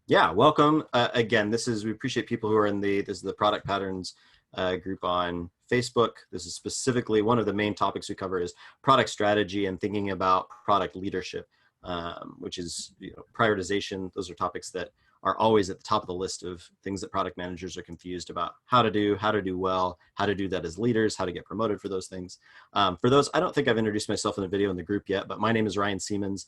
Yeah, welcome. Again, we appreciate people who are this is the Product Patterns group on Facebook. This is specifically one of the main topics we cover is product strategy and thinking about product leadership, which is prioritization. Those are topics that are always at the top of the list of things that product managers are confused about how to do well, how to do that as leaders, how to get promoted for those things. For those, I don't think I've introduced myself in the video in the group yet, but my name is Ryan Siemens.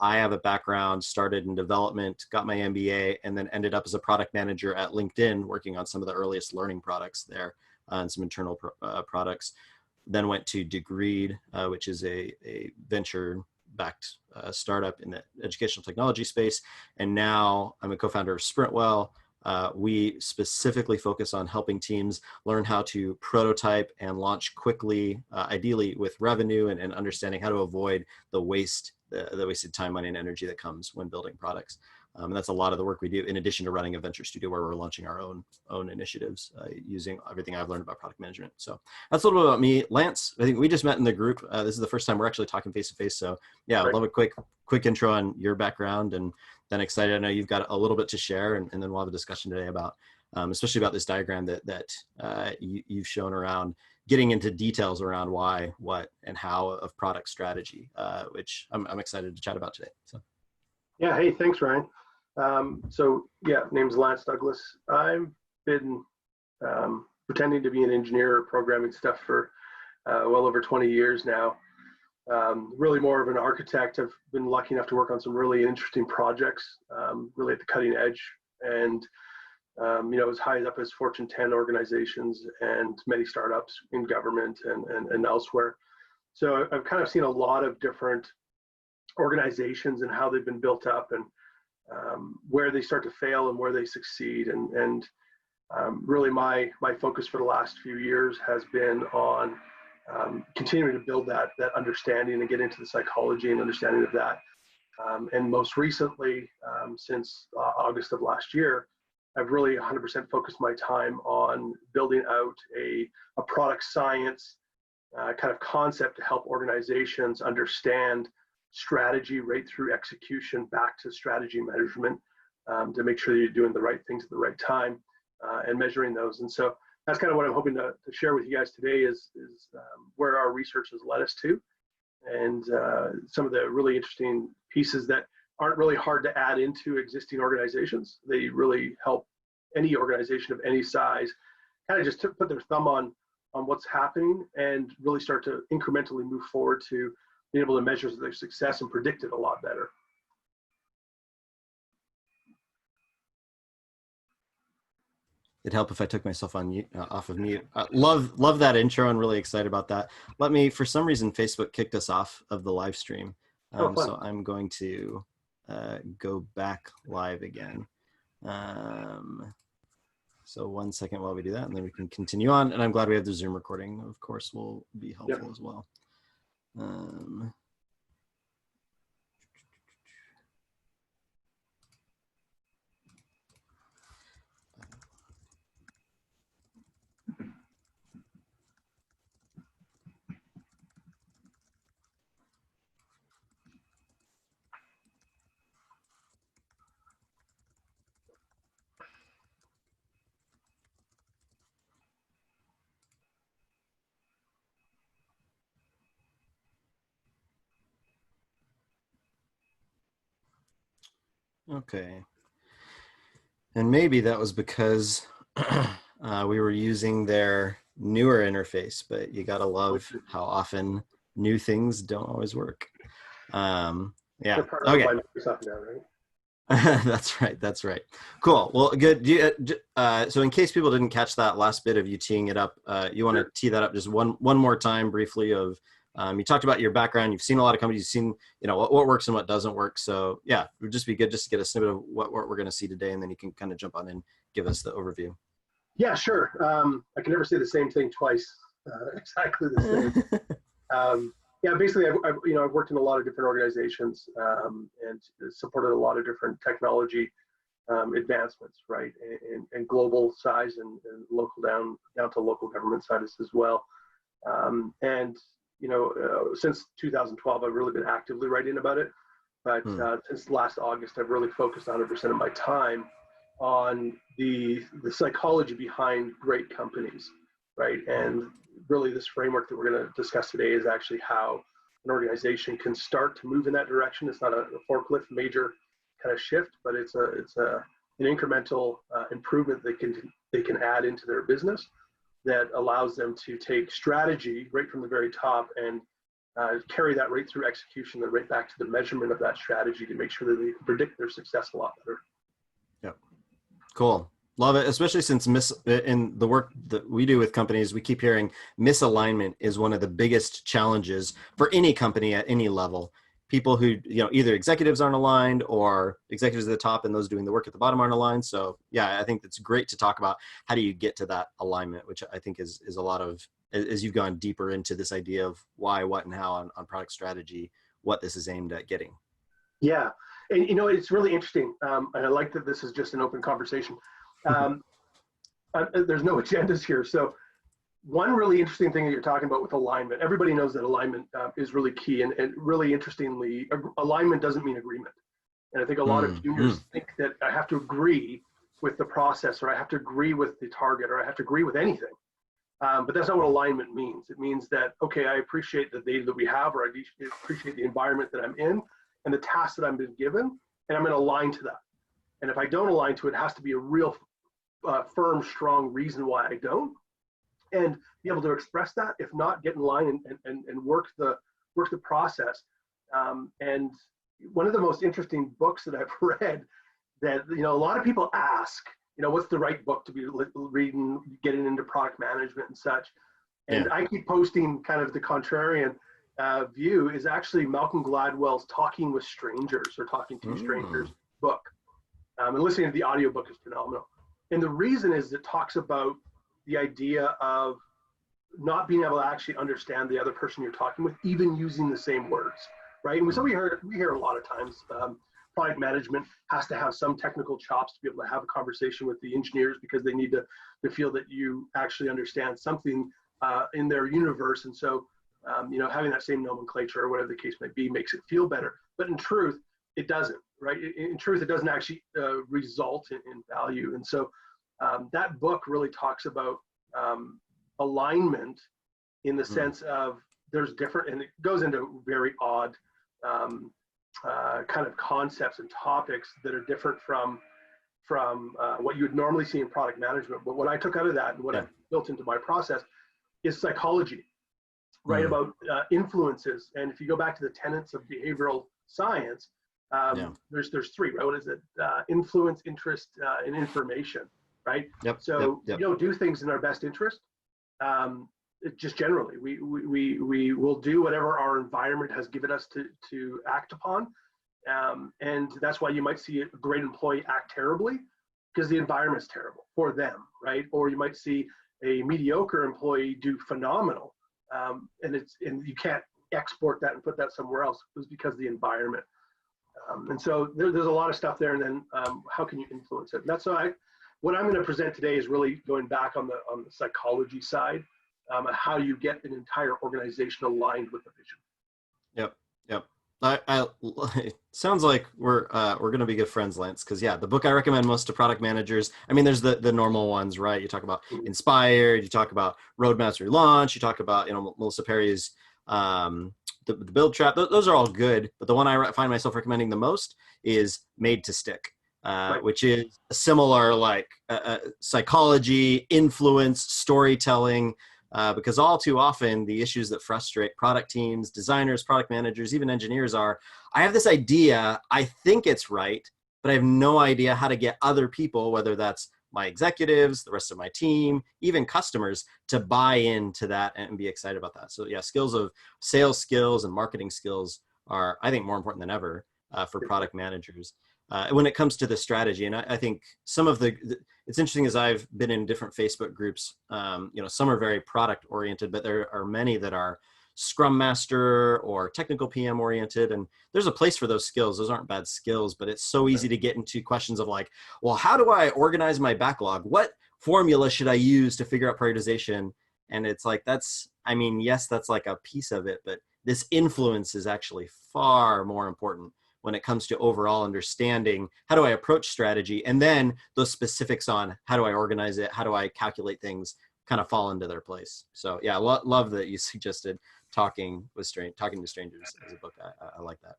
I have a background, started in development, got my MBA, and then ended up as a product manager at LinkedIn, working on some of the earliest learning products there and some internal products. Then went to Degreed, which is a venture-backed startup in the educational technology space. And now I'm a co-founder of Sprintwell. We specifically focus on helping teams learn how to prototype and launch quickly, ideally with revenue and understanding how to avoid the wasted time, money, and energy that comes when building products. And that's a lot of the work we do, in addition to running a venture studio where we're launching our own initiatives using everything I've learned about product management. So that's a little bit about me. Lance, I think we just met in the group. This is the first time we're actually talking face to face. So yeah, I'd love a quick intro on your background, and then excited. I know you've got a little bit to share, and then we'll have a discussion today about, especially about this diagram that you've shown around getting into details around why, what, and how of product strategy, which I'm excited to chat about today. So. Yeah, hey, thanks, Ryan. So yeah, name's Lance Douglas. I've been pretending to be an engineer or programming stuff for well over 20 years now. Really more of an architect. I've been lucky enough to work on some really interesting projects, really at the cutting edge, and as high up as Fortune 10 organizations and many startups in government and elsewhere. So I've kind of seen a lot of different organizations and how they've been built up, and where they start to fail and where they succeed. And really my focus for the last few years has been on continuing to build that understanding and get into the psychology and understanding of that. And most recently, since August of last year, I've really 100% focused my time on building out a product science kind of concept to help organizations understand strategy right through execution back to strategy measurement, to make sure that you're doing the right things at the right time and measuring those. And so that's kind of what I'm hoping to share with you guys today is where our research has led us to, and some of the really interesting pieces that aren't really hard to add into existing organizations. They really help any organization of any size kind of just to put their thumb on what's happening and really start to incrementally move forward to being able to measure their success and predict it a lot better. It'd help if I took myself off of mute. Love that intro and really excited about that. For some reason, Facebook kicked us off of the live stream. So I'm going to go back live again. So 1 second while we do that, and then we can continue on. And I'm glad we have the Zoom recording, of course, will be helpful as well. Okay. And maybe that was because we were using their newer interface, but you gotta love how often new things don't always work. Yeah. Okay. That's right. Cool. Well, good. So in case people didn't catch that last bit of you teeing it up, you want to tee that up just one more time briefly of, you talked about your background. You've seen a lot of companies. You've seen, what works and what doesn't work. So yeah, it would just be good just to get a snippet of what we're going to see today, and then you can kind of jump on and give us the overview. Yeah, sure. I can never say the same thing twice. Exactly the same. Yeah, basically, I've worked in a lot of different organizations and supported a lot of different technology advancements, right, and global size and local down to local government size as well. And since 2012, I've really been actively writing about it. but Hmm. since last August, I've really focused 100% of my time on the psychology behind great companies, right? And really, this framework that we're going to discuss today is actually how an organization can start to move in that direction. It's not a forklift major kind of shift, but it's an incremental improvement they can add into their business that allows them to take strategy right from the very top and carry that right through execution and right back to the measurement of that strategy to make sure that they can predict their success a lot better. Yep. Cool. Love it, especially since in the work that we do with companies, we keep hearing misalignment is one of the biggest challenges for any company at any level. People who, either executives aren't aligned or executives at the top and those doing the work at the bottom aren't aligned. So yeah, I think it's great to talk about how do you get to that alignment, which I think is a lot of, as you've gone deeper into this idea of why, what, and how on product strategy, what this is aimed at getting. Yeah, and it's really interesting, and I like that this is just an open conversation. There's no agendas here. So one really interesting thing that you're talking about with alignment, everybody knows that alignment is really key. And really interestingly, alignment doesn't mean agreement. And I think a lot of juniors think that I have to agree with the process, or I have to agree with the target, or I have to agree with anything. But that's not what alignment means. It means that, okay, I appreciate the data that we have, or I appreciate the environment that I'm in and the tasks that I've been given, and I'm going to align to that. And if I don't align to it, it has to be a real firm, strong reason why I don't, and be able to express that. If not, get in line and work the process. And one of the most interesting books that I've read that a lot of people ask, what's the right book to be reading, getting into product management and such. And Yeah. I keep posting kind of the contrarian view is actually Malcolm Gladwell's Talking with Strangers, or Talking to Strangers book. And listening to the audiobook is phenomenal. And the reason is it talks about the idea of not being able to actually understand the other person you're talking with, even using the same words, right? And so we hear a lot of times product management has to have some technical chops to be able to have a conversation with the engineers because they need to feel that you actually understand something in their universe. And so, having that same nomenclature or whatever the case may be makes it feel better. But in truth, it doesn't, right? In truth, it doesn't actually result in value. And so that book really talks about alignment in the sense of there's different, and it goes into very odd kind of concepts and topics that are different from what you would normally see in product management. But what I took out of that and what I've built into my process is psychology, right? About influences. And if you go back to the tenets of behavioral science, there's three, right? What is it? Influence, interest, and information, right? So we don't do things in our best interest. Just generally, we will do whatever our environment has given us to act upon. And that's why you might see a great employee act terribly because the environment is terrible for them, right? Or you might see a mediocre employee do phenomenal. And you can't export that and put that somewhere else. It was because of the environment. And so there's a lot of stuff there. And then how can you influence it? And that's what I'm going to present today is really going back on the psychology side, how you get an entire organization aligned with the vision. Yep. It sounds like we're going to be good friends, Lance, because the book I recommend most to product managers, I mean, there's the normal ones, right? You talk about Inspired, you talk about Roadmaps Relaunch, you talk about, Melissa Perry's the Build Trap. Those are all good, but the one I find myself recommending the most is Made to Stick, which is a similar psychology, influence, storytelling, because all too often the issues that frustrate product teams, designers, product managers, even engineers are, I have this idea, I think it's right, but I have no idea how to get other people, whether that's my executives, the rest of my team, even customers, to buy into that and be excited about that. So skills of sales skills and marketing skills are, I think, more important than ever for product managers. When it comes to the strategy. And I think some of it's interesting as I've been in different Facebook groups, some are very product oriented, but there are many that are Scrum Master or technical PM oriented. And there's a place for those skills. Those aren't bad skills, but it's so easy to get into questions of well, how do I organize my backlog? What formula should I use to figure out prioritization? And it's that's a piece of it, but this influence is actually far more important when it comes to overall understanding how do I approach strategy, and then those specifics on how do I organize it, how do I calculate things kind of fall into their place. So yeah, love that you suggested talking to strangers as a book. I like that.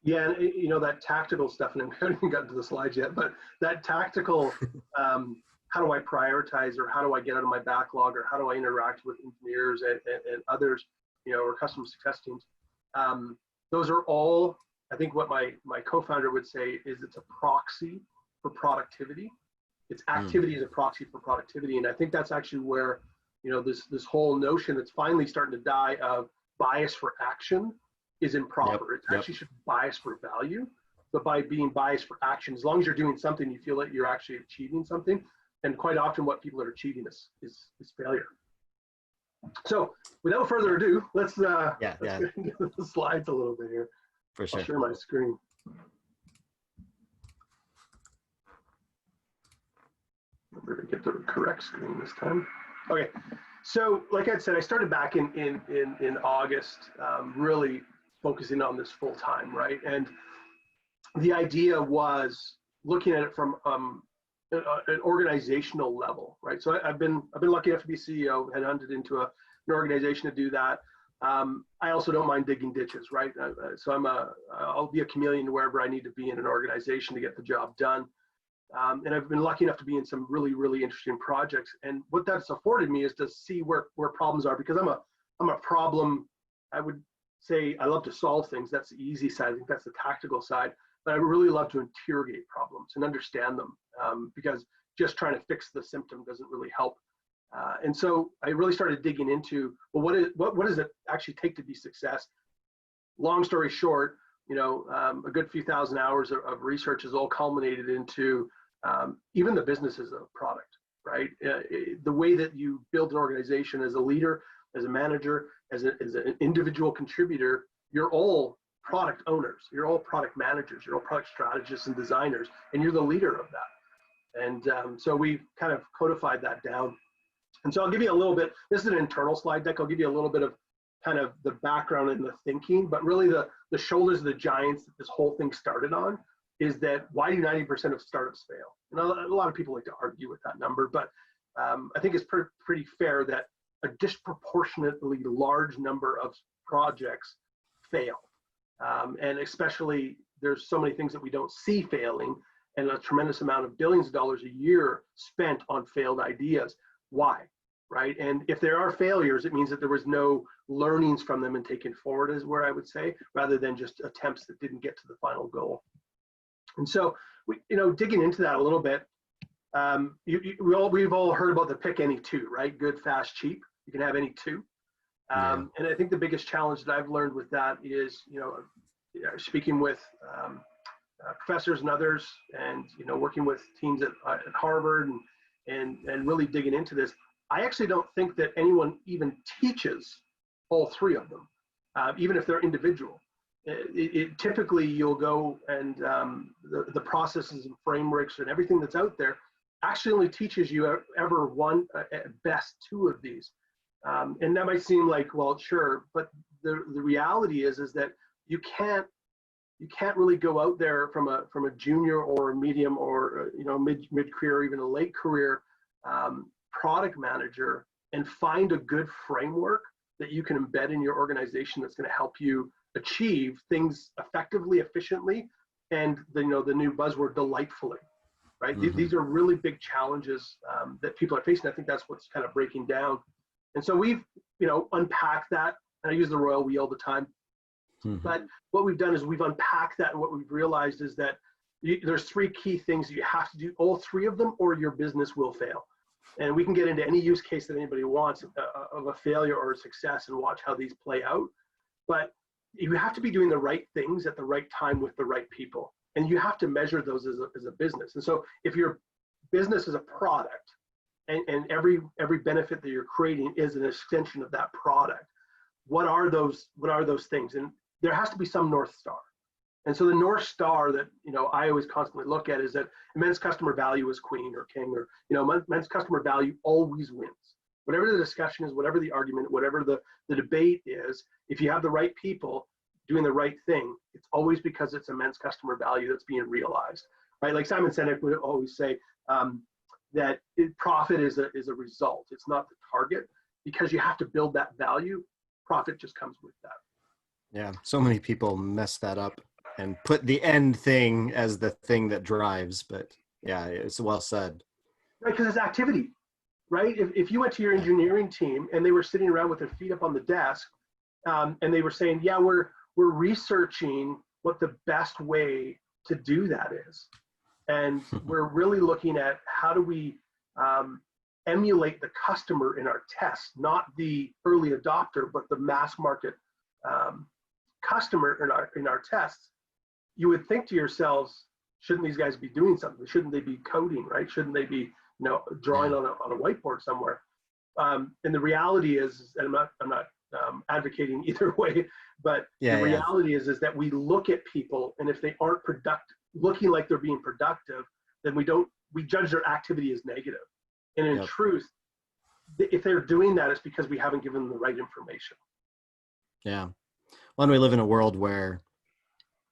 Yeah, and you know, that tactical stuff, and I haven't even gotten to the slides yet, but that tactical, how do I prioritize, or how do I get out of my backlog, or how do I interact with engineers and others, you know, or customer success teams. Those are all, I think what my co-founder would say is it's a proxy for productivity. It's activity as a proxy for productivity. And I think that's actually where, you know, this whole notion that's finally starting to die of bias for action is improper. It actually should be bias for value. But by being biased for action, as long as you're doing something, you feel that you're actually achieving something. And quite often what people are achieving is failure. So without further ado, let's get into the slides a little bit here. For sure. I'll share my screen. We're gonna get the correct screen this time. Okay, so like I said, I started back in August, really focusing on this full time, right? And the idea was looking at it from an organizational level, right? So I've been lucky enough to be CEO, headhunted into an organization to do that. I also don't mind digging ditches, right? So I'll be a chameleon wherever I need to be in an organization to get the job done. And I've been lucky enough to be in some really, really interesting projects. And what that's afforded me is to see where problems are, because I'm a problem. I would say I love to solve things. That's the easy side. I think that's the tactical side. But I really love to interrogate problems and understand them, because just trying to fix the symptom doesn't really help. And so I really started digging into, well, what does it actually take to be success? Long story short, you know, a good few thousand hours of research has all culminated into even the business as a product, right? The way that you build an organization as a leader, as a manager, as an individual contributor, you're all product owners, you're all product managers, you're all product strategists and designers, and you're the leader of that. And so we kind of codified that down. And so I'll give you a little bit, this is an internal slide deck, I'll give you a little bit of kind of the background and the thinking, but really the shoulders of the giants that this whole thing started on is that why do 90% of startups fail? And a lot of people like to argue with that number, but I think it's pretty fair that a disproportionately large number of projects fail. And especially there's so many things that we don't see failing, and a tremendous amount of billions of dollars a year spent on failed ideas. Why? Right? And if there are failures, it means that there was no learnings from them and taken forward, is where I would say, rather than just attempts that didn't get to the final goal. And so, digging into that a little bit, we've all heard about the pick any two, right? Good, fast, cheap. You can have any two. And I think the biggest challenge that I've learned with that is, speaking with professors and others, and working with teams at Harvard and really digging into this. I actually don't think that anyone even teaches all three of them, even if they're individual. Typically, you'll go and the processes and frameworks and everything that's out there actually only teaches you ever one, at best two of these. And that might seem like, well, sure, but the reality is that you can't really go out there from a junior or a medium or mid career or even a late career product manager and find a good framework that you can embed in your organization that's going to help you achieve things effectively, efficiently, and the new buzzword, delightfully, right? Mm-hmm. These are really big challenges that people are facing. I think that's what's kind of breaking down. And so we've, unpacked that. And I use the royal we all the time. Mm-hmm. But what we've done is we've unpacked that, and what we've realized is that there's three key things that you have to do, all three of them, or your business will fail. And we can get into any use case that anybody wants of a failure or a success and watch how these play out. But you have to be doing the right things at the right time with the right people. And you have to measure those as a business. And so if your business is a product and every benefit that you're creating is an extension of that product, what are those things? And there has to be some North Star. And so the North Star that, I always constantly look at is that immense customer value is queen or king, or, immense customer value always wins. Whatever the discussion is, whatever the argument, whatever the debate is, if you have the right people doing the right thing, it's always because it's immense customer value that's being realized, right? Like Simon Sinek would always say that profit is a result. It's not the target, because you have to build that value. Profit just comes with that. Yeah, so many people mess that up and put the end thing as the thing that drives. But yeah, it's well said. Right, because it's activity, right? If you went to your engineering team and they were sitting around with their feet up on the desk, and they were saying, yeah, we're researching what the best way to do that is. And we're really looking at how do we emulate the customer in our tests, not the early adopter, but the mass market customer in our tests. You would think to yourselves, shouldn't these guys be doing something? Shouldn't they be coding, right? Shouldn't they be drawing on a whiteboard somewhere? And the reality is, and I'm not advocating either way, but the reality is that we look at people, and if they aren't looking like they're being productive, then we judge their activity as negative. And in truth, if they're doing that, it's because we haven't given them the right information. Yeah. Well, and we live in a world where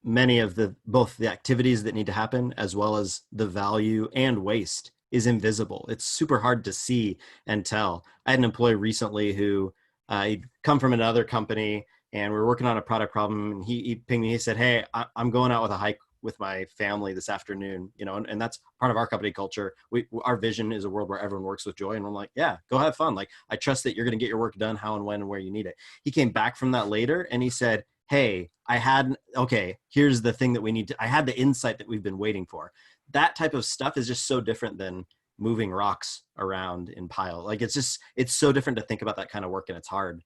many of both the activities that need to happen, as well as the value and waste, is invisible. It's super hard to see and tell. I had an employee recently who he'd come from another company, and we were working on a product problem, and he pinged me. He said, hey, I'm going out with a hike with my family this afternoon, and that's part of our company culture. Our vision is a world where everyone works with joy. And I'm like, yeah, go have fun. Like, I trust that you're going to get your work done how and when and where you need it. He came back from that later and he said, hey, here's the thing that we need to, I had the insight that we've been waiting for. That type of stuff is just so different than moving rocks around in pile. Like, it's so different to think about that kind of work, and it's hard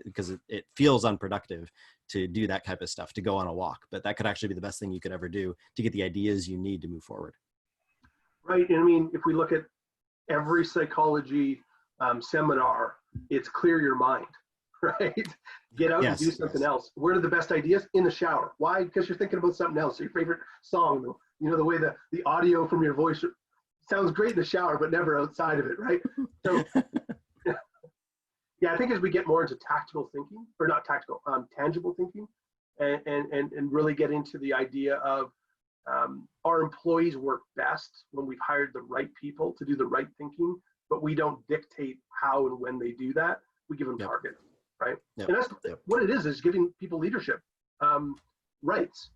because it feels unproductive to do that type of stuff, to go on a walk, but that could actually be the best thing you could ever do to get the ideas you need to move forward. Right. And I mean, if we look at every psychology seminar, it's clear your mind, right? Get out and do something else. Where are the best ideas? In the shower. Why? Because you're thinking about something else. Your favorite song, the way the audio from your voice sounds great in the shower, but never outside of it, right? So yeah, I think as we get more into tactical thinking, or not tactical, tangible thinking, and really get into the idea of our employees work best when we've hired the right people to do the right thinking, but we don't dictate how and when they do that. We give them targets, right? And that's what it is giving people leadership rights,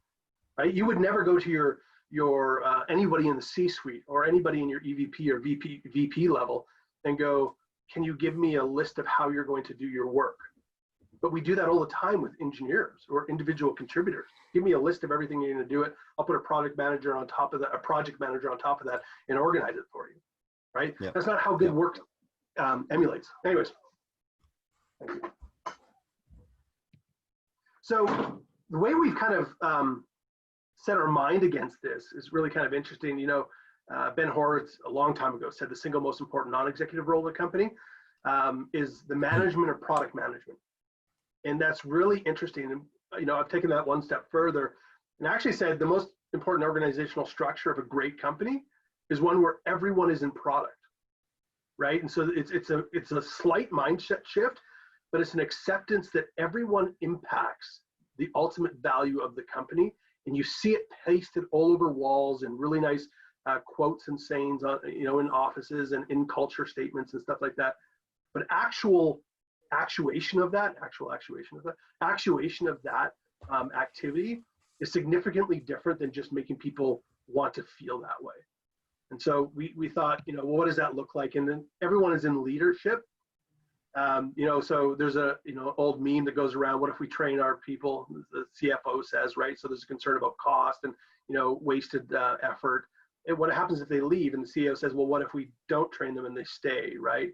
right? You would never go to your anybody in the C-suite or anybody in your EVP or VP level and go, can you give me a list of how you're going to do your work? But we do that all the time with engineers or individual contributors. Give me a list of everything you're going to do it. I'll put a product manager on top of that, a project manager on top of that, and organize it for you, right? That's not how good work emulates. Anyways, thank you. So the way we've kind of set our mind against this is really kind of interesting. Ben Horowitz, a long time ago, said the single most important non-executive role of the company is the management of product management. And that's really interesting. And, I've taken that one step further and actually said the most important organizational structure of a great company is one where everyone is in product, right? And so it's a slight mindset shift, but it's an acceptance that everyone impacts the ultimate value of the company. And you see it pasted all over walls and really nice quotes and sayings on, in offices and in culture statements and stuff like that. But actual actuation of that activity is significantly different than just making people want to feel that way. And so we thought, well, what does that look like? And then everyone is in leadership. So there's a old meme that goes around, what if we train our people? The CFO says, right? So there's a concern about cost and wasted effort. And what happens if they leave? And the CEO says, well, what if we don't train them and they stay, right?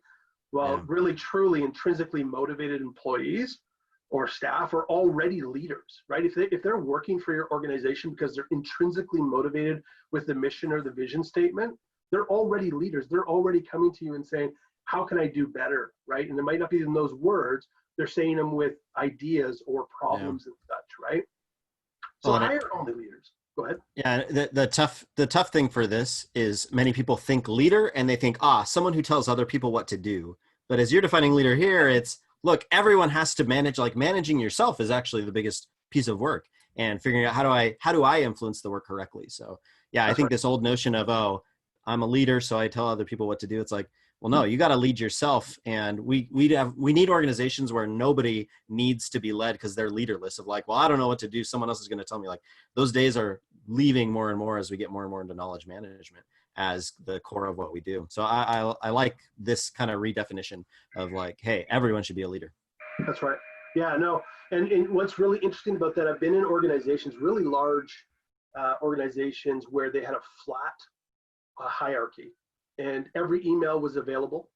Well, really, truly, intrinsically motivated employees or staff are already leaders, right? If they're working for your organization because they're intrinsically motivated with the mission or the vision statement, they're already leaders. They're already coming to you and saying, how can I do better, right? And it might not be in those words, they're saying them with ideas or problems and such, right? So hire only leaders. Go ahead. Yeah, the tough thing for this is many people think leader and they think, someone who tells other people what to do. But as you're defining leader here, it's, look, everyone has to manage, like managing yourself is actually the biggest piece of work and figuring out how do I influence the work correctly. So yeah, I think this old notion of, oh, I'm a leader, so I tell other people what to do. It's like, well, no, you got to lead yourself. And we need organizations where nobody needs to be led because they're leaderless, of like, well, I don't know what to do, someone else is going to tell me. Like, those days are leaving more and more as we get more and more into knowledge management as the core of what we do. So I like this kind of redefinition of like, hey, everyone should be a leader. That's right. Yeah, no. And what's really interesting about that, I've been in organizations, really large organizations, where they had a flat hierarchy, and every email was available,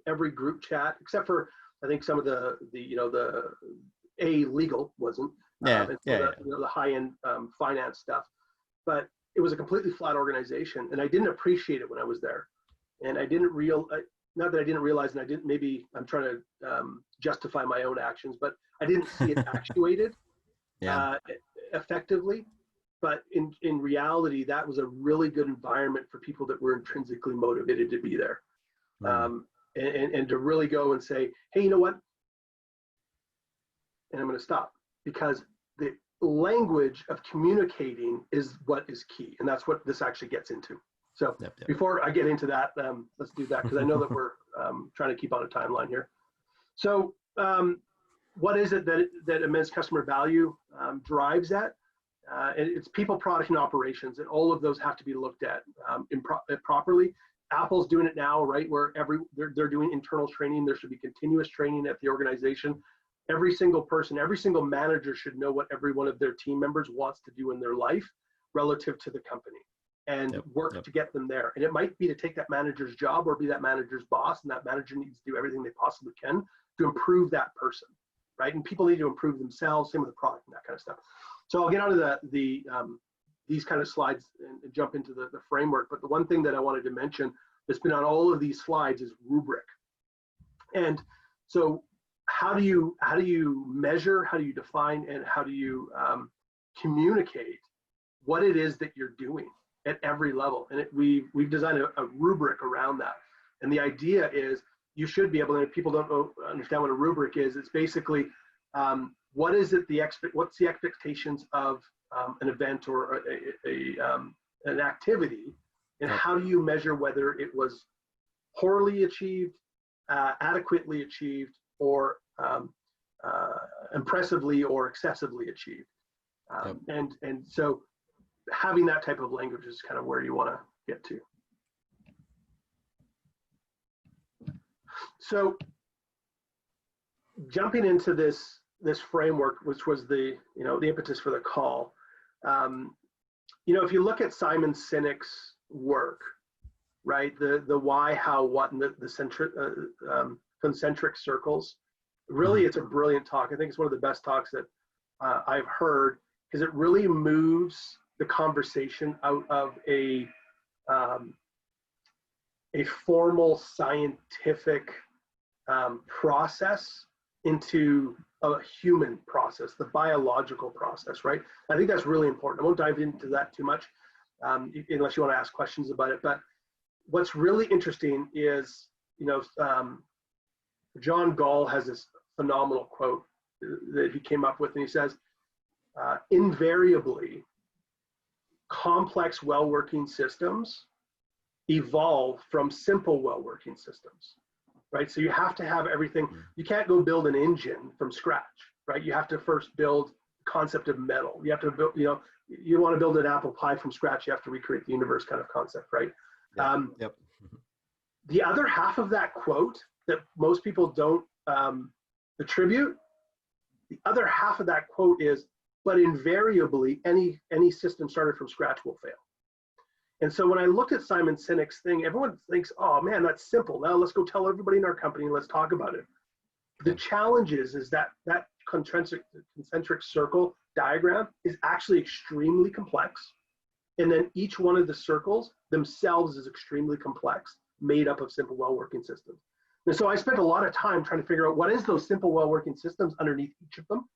every group chat, except for I think some of the legal wasn't, the high end finance stuff, but it was a completely flat organization, and I didn't appreciate it when I was there, and I didn't not that I didn't realize, and I didn't, maybe I'm trying to justify my own actions, but I didn't see it actuated effectively. But in reality, that was a really good environment for people that were intrinsically motivated to be there. And to really go and say, hey, you know what? And I'm going to stop, because the language of communicating is what is key. And that's what this actually gets into. So before I get into that, let's do that, because I know that we're trying to keep on a timeline here. So what is it that immense customer value drives at? And it's people, product, and operations, and all of those have to be looked at properly. Apple's doing it now, right? Where they're doing internal training. There should be continuous training at the organization. Every single person, every single manager should know what every one of their team members wants to do in their life relative to the company, and work to get them there. And it might be to take that manager's job or be that manager's boss, and that manager needs to do everything they possibly can to improve that person, right? And people need to improve themselves, same with the product and that kind of stuff. So I'll get onto these kind of slides and jump into the framework. But the one thing that I wanted to mention that's been on all of these slides is rubric. And so how do you measure, how do you define, and how do you communicate what it is that you're doing at every level? And we've designed a rubric around that. And the idea is you should be able, and if people don't understand what a rubric is, it's basically what is it what's the expectations of an event or an activity, and how do you measure whether it was poorly achieved, adequately achieved, or impressively or excessively achieved? And so having that type of language is kind of where you want to get to. So jumping into this framework, which was the impetus for the call, if you look at Simon Sinek's work, right, the why, how, what, and the concentric circles, really, it's a brilliant talk. I think it's one of the best talks that I've heard, because it really moves the conversation out of a formal scientific process into a human process, the biological process, right? I think that's really important. I won't dive into that too much unless you want to ask questions about it. But what's really interesting is, John Gall has this phenomenal quote that he came up with, and he says, invariably, complex, well-working systems evolve from simple, well-working systems. Right, so you have to have everything. You can't go build an engine from scratch, right? You have to first build the concept of metal. You have to build, you want to build an apple pie from scratch, you have to recreate the universe kind of concept, right? The other half of that quote that most people don't attribute, the other half of that quote is, but invariably, any system started from scratch will fail. And so when I looked at Simon Sinek's thing, everyone thinks, oh man, that's simple. Now let's go tell everybody in our company and let's talk about it. The challenge is that concentric circle diagram is actually extremely complex. And then each one of the circles themselves is extremely complex, made up of simple, well-working systems. And so I spent a lot of time trying to figure out what is those simple, well-working systems underneath each of them.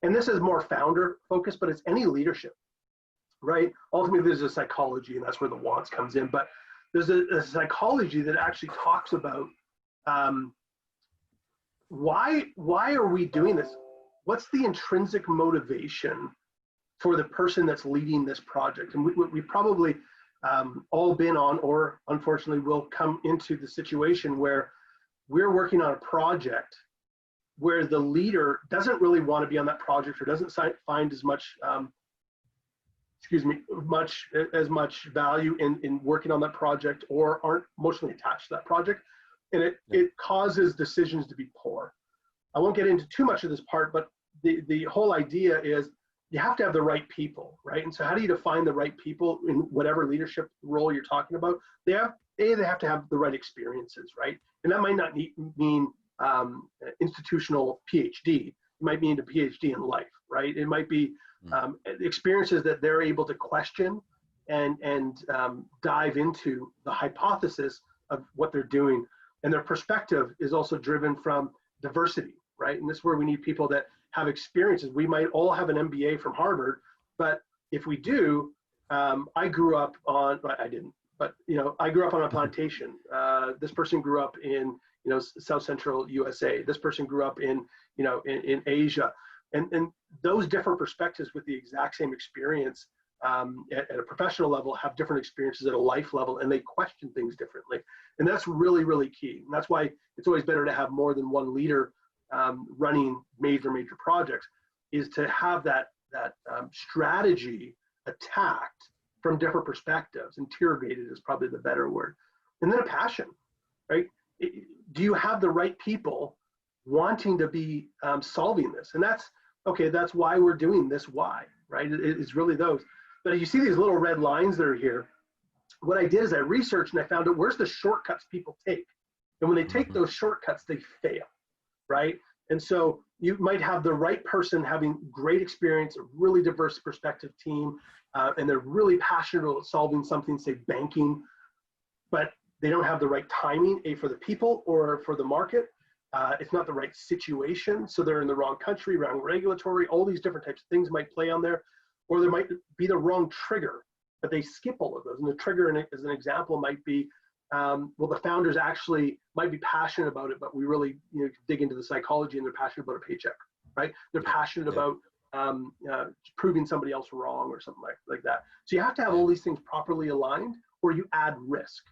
And this is more founder focused, but it's any leadership. Right? Ultimately, there's a psychology, and that's where the wants comes in. But there's a psychology that actually talks about why are we doing this? what's the intrinsic motivation for the person that's leading this project? And we probably all been on, or unfortunately will come into the situation where we're working on a project where the leader doesn't really want to be on that project, or doesn't find as much, as much value in working on that project, or aren't emotionally attached to that project. And it causes decisions to be poor. I won't get into too much of this part, but the whole idea is you have to have the right people, right? And so how do you define the right people in whatever leadership role you're talking about? They have to have the right experiences, right? And that might not mean institutional PhD. It might mean a PhD in life, right? It might be experiences that they're able to question and dive into the hypothesis of what they're doing. And their perspective is also driven from diversity, right? And this is where we need people that have experiences. We might all have an MBA from Harvard, but if we do, I grew up on, I didn't, but I grew up on a plantation. This person grew up in South Central USA. This person grew up in in Asia, and those different perspectives with the exact same experience at a professional level have different experiences at a life level, and they question things differently. And that's really, really key. And that's why it's always better to have more than one leader running major projects, is to have that strategy attacked from different perspectives. Interrogated is probably the better word. And then a passion, right? Do you have the right people wanting to be solving this? And that's why we're doing this. Why, right? It's really those. But you see these little red lines that are here. What I did is I researched and I found out where's the shortcuts people take. And when they take those shortcuts, they fail, right? And so you might have the right person having great experience, a really diverse perspective team, and they're really passionate about solving something, say banking, but they don't have the right timing, for the people or for the market. It's not the right situation, so they're in the wrong country, wrong regulatory, all these different types of things might play on there. Or there might be the wrong trigger, but they skip all of those. And the trigger, as an example, might be, the founders actually might be passionate about it, but we really dig into the psychology, and they're passionate about a paycheck, right? They're passionate about proving somebody else wrong or something like that. So you have to have all these things properly aligned, or you add risk.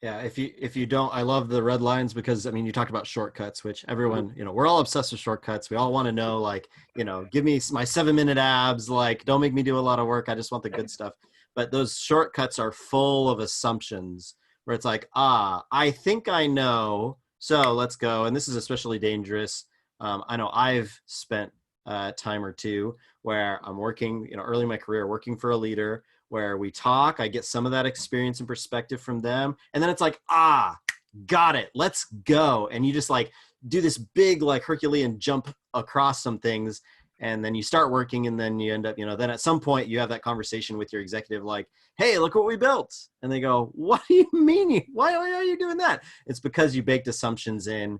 Yeah, if you don't, I love the red lines, because you talked about shortcuts, which everyone, we're all obsessed with shortcuts. We all want to know, like, give me my 7-minute abs, like, don't make me do a lot of work. I just want the good stuff. But those shortcuts are full of assumptions where it's like, I think I know, so let's go. And this is especially dangerous. I know I've spent a time or two where I'm working, early in my career, working for a leader, where we talk, I get some of that experience and perspective from them. And then it's like, got it, let's go. And you just like do this big, like Herculean jump across some things. And then you start working, and then you end up, then at some point you have that conversation with your executive, like, hey, look what we built. And they go, what do you mean? Why are you doing that? It's because you baked assumptions in,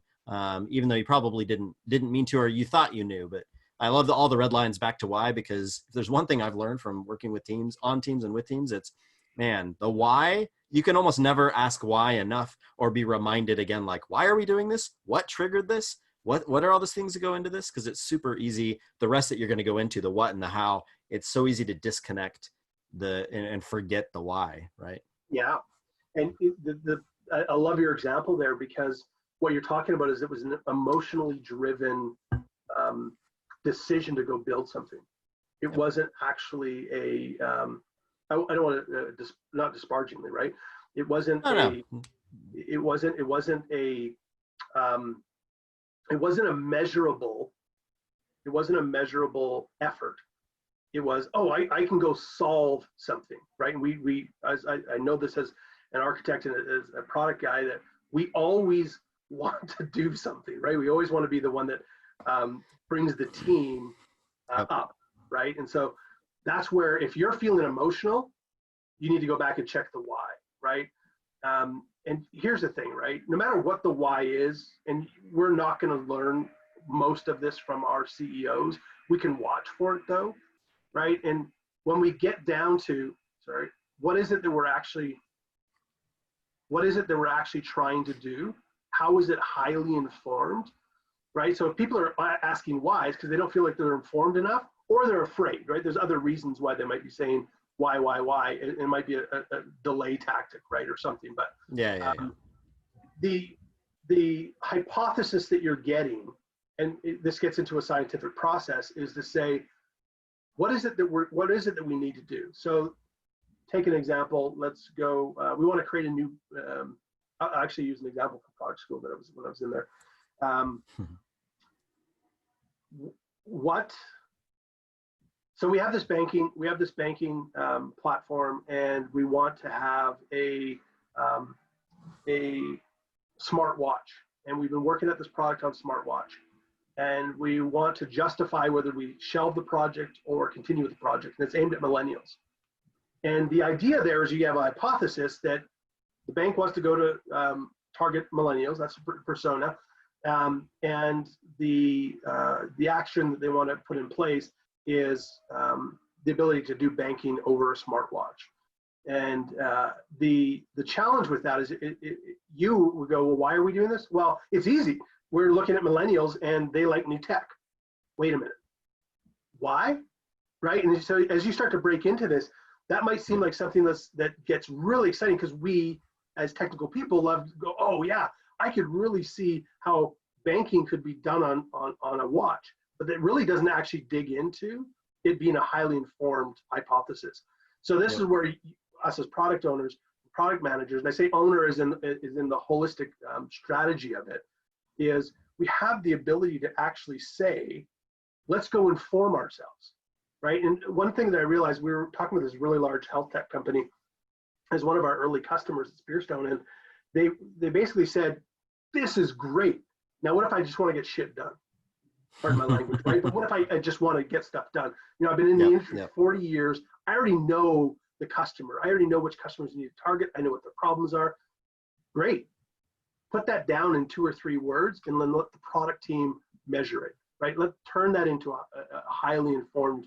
even though you probably didn't mean to, or you thought you knew. But I love all the red lines back to why, because if there's one thing I've learned from working with teams, on teams and with teams, it's, man, the why, you can almost never ask why enough, or be reminded again, like, why are we doing this? What triggered this? What are all those things that go into this? Because it's super easy. The rest that you're going to go into, the what and the how, it's so easy to disconnect and forget the why, right? Yeah. And I love your example there, because what you're talking about is it was an emotionally driven decision to go build something. It wasn't actually I don't want to, not disparagingly, right? It wasn't it wasn't a measurable effort. It was, I can go solve something, right? And we as I know this as an architect and as a product guy, that we always want to do something, right? We always want to be the one that brings the team up, right? And so that's where, if you're feeling emotional, you need to go back and check the why, right? And here's the thing, right? No matter what the why is, and we're not going to learn most of this from our CEOs, we can watch for it though, right? And when we get down to, what is it that we're actually trying to do? How is it highly informed? right? So if people are asking why, it's because they don't feel like they're informed enough, or they're afraid, right? There's other reasons why they might be saying why. It might be a delay tactic, right, or something. But Yeah. the hypothesis that you're getting, and this gets into a scientific process, is to say, what is it that we need to do? So take an example. Let's go. We want to create a new. I actually use an example from product school that when I was in there. So we have this banking platform, and we want to have a smartwatch, and we've been working at this product on smartwatch, and we want to justify whether we shelve the project or continue with the project, and it's aimed at millennials. And the idea there is you have a hypothesis that the bank wants to go to target millennials, that's a persona, and the action that they want to put in place is the ability to do banking over a smartwatch. And the challenge with that is you would go, well, why are we doing this? Well, it's easy. We're looking at millennials and they like new tech. Wait a minute. Why? Right? And so as you start to break into this, that might seem like something that gets really exciting, because we as technical people love to go, oh yeah, I could really see how banking could be done on a watch, but that really doesn't actually dig into it being a highly informed hypothesis. So this is where us as product owners, product managers, and I say owner is in the holistic strategy of it, is we have the ability to actually say, let's go inform ourselves, right? And one thing that I realized, we were talking with this really large health tech company as one of our early customers at Spearstone, and they basically said, this is great. Now, what if I just want to get shit done? Pardon my language, right? But what if I just want to get stuff done? You know, I've been in the industry for 40 years. I already know the customer. I already know which customers you need to target. I know what the problems are. Great. Put that down in 2 or 3 words, and then let the product team measure it, right? Let's turn that into a highly informed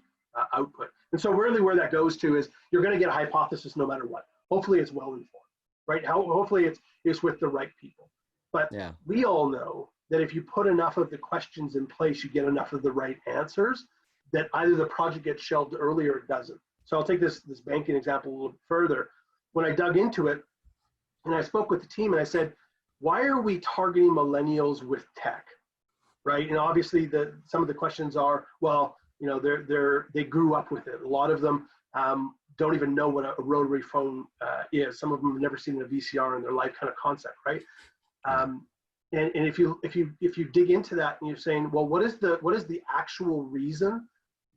output. And so really where that goes to is you're going to get a hypothesis no matter what. Hopefully it's well informed, right? Hopefully it's with the right people. But we all know that if you put enough of the questions in place, you get enough of the right answers, that either the project gets shelved early or it doesn't. So I'll take this banking example a little further. When I dug into it, and I spoke with the team, and I said, why are we targeting millennials with tech, right? And obviously some of the questions are, well, you know, they grew up with it. A lot of them don't even know what a rotary phone is. Some of them have never seen a VCR in their life, kind of concept, right? And if you dig into that and you're saying, well, what is the actual reason?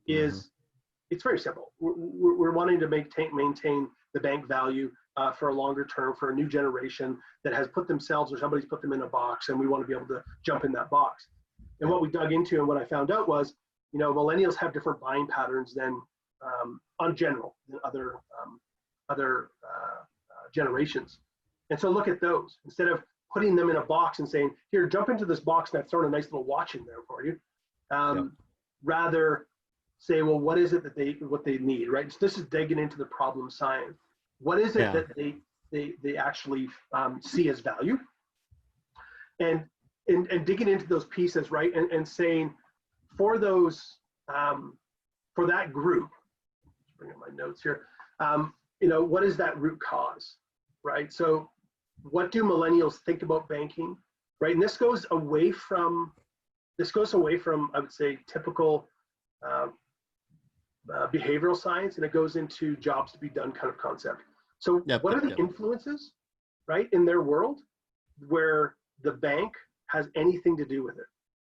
It's very simple. We're wanting to maintain the bank value for a longer term, for a new generation that has put themselves or somebody's put them in a box, and we want to be able to jump in that box. And what we dug into and what I found out was, you know, millennials have different buying patterns than on general than other generations. And so look at those. Instead of putting them in a box and saying, here, jump into this box, and I've thrown a nice little watch in there for you. Rather say, well, what is it that what they need, right? So this is digging into the problem science. What is it that they actually see as value? And digging into those pieces, right? And saying, for those, for that group, let's bring up my notes here, you know, what is that root cause, right? So what do millennials think about banking, right? And this goes away from, I would say, typical behavioral science, and it goes into jobs to be done kind of concept. So what are the influences, right, in their world where the bank has anything to do with it,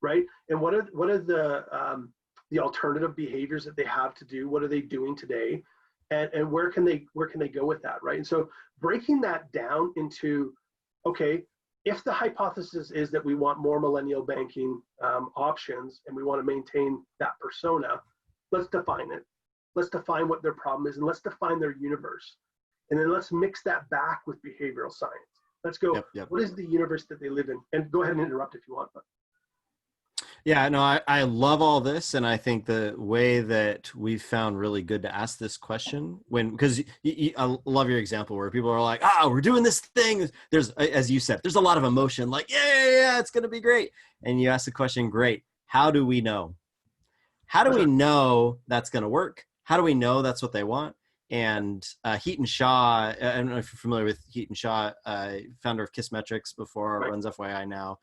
right? And what are the alternative behaviors that they have to do? What are they doing today? And where can they go with that, right? And so breaking that down into, okay, if the hypothesis is that we want more millennial banking options and we want to maintain that persona, let's define it. Let's define what their problem is, and let's define their universe. And then let's mix that back with behavioral science. Let's go, what is the universe that they live in? And go ahead and interrupt if you want. But. Yeah, no, I love all this. And I think the way that we've found really good to ask this question because I love your example where people are like, we're doing this thing. There's, as you said, there's a lot of emotion, like, yeah, it's going to be great. And you ask the question, great. How do we know? How do we know that's going to work? How do we know that's what they want? And Heaton Shaw, I don't know if you're familiar with Heaton Shaw, founder of Kissmetrics before, Right. runs FYI now,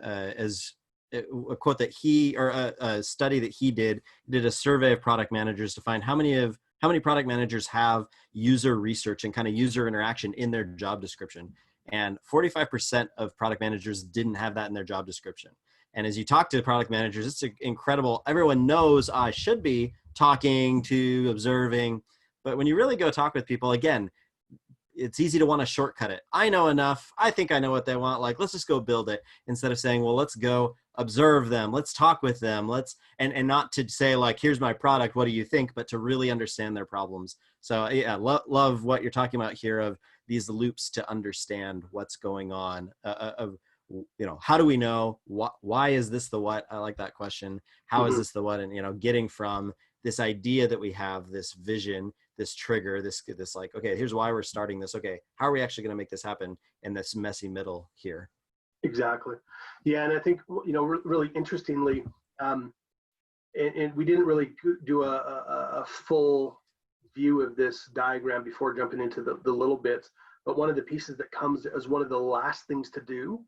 as a quote that he, or a study that he did a survey of product managers to find how many product managers have user research and kind of user interaction in their job description. And 45% of product managers didn't have that in their job description. And as you talk to product managers, it's incredible. Everyone knows I should be talking to, observing, but when you really go talk with people, again, it's easy to want to shortcut it. I know enough. I think I know what they want. Like, let's just go build it instead of saying, well, let's go observe them. Let's talk with them. And not to say like, here's my product. What do you think? But to really understand their problems. So yeah, love what you're talking about here of these loops to understand what's going on, of, how do we know why is this the what? I like that question. How is this the what? And, getting from this idea that we have, this vision, this trigger, this like, okay, here's why we're starting this. Okay, how are we actually going to make this happen in this messy middle here? Exactly. Yeah, and I think really interestingly, and we didn't really do a full view of this diagram before jumping into the little bits. But one of the pieces that comes as one of the last things to do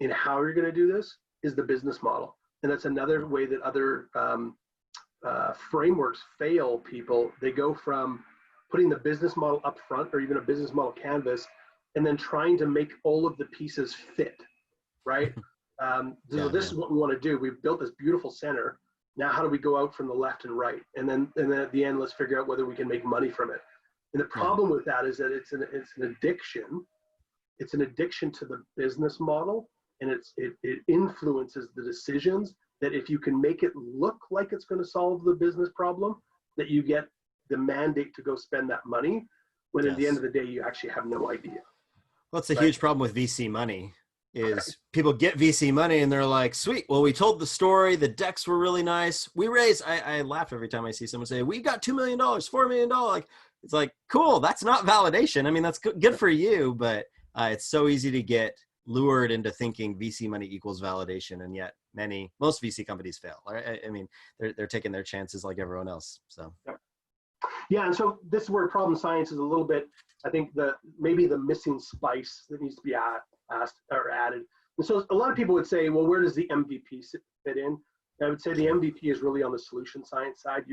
in how you're going to do this is the business model, and that's another way that other frameworks fail people. They go from putting the business model up front or even a business model canvas and then trying to make all of the pieces fit, right? So this is what we want to do. We've built this beautiful center. Now, how do we go out from the left and right? And then at the end, let's figure out whether we can make money from it. And the problem with that is that it's an addiction. It's an addiction to the business model, and it influences the decisions. That if you can make it look like it's going to solve the business problem, that you get the mandate to go spend that money, when at the end of the day, you actually have no idea. Well, that's a huge problem with VC money is people get VC money and they're like, sweet, well, we told the story. The decks were really nice. We raised, I laugh every time I see someone say, we got $2 million, $4 million. Like, it's like, cool. That's not validation. I mean, that's good for you, but it's so easy to get lured into thinking VC money equals validation. And yet most VC companies fail. Right? I mean, they're taking their chances like everyone else. So. Yeah. And so this is where problem science is a little bit, I think maybe the missing spice that needs to be asked or added. And so a lot of people would say, well, where does the MVP fit in? And I would say the MVP is really on the solution science side.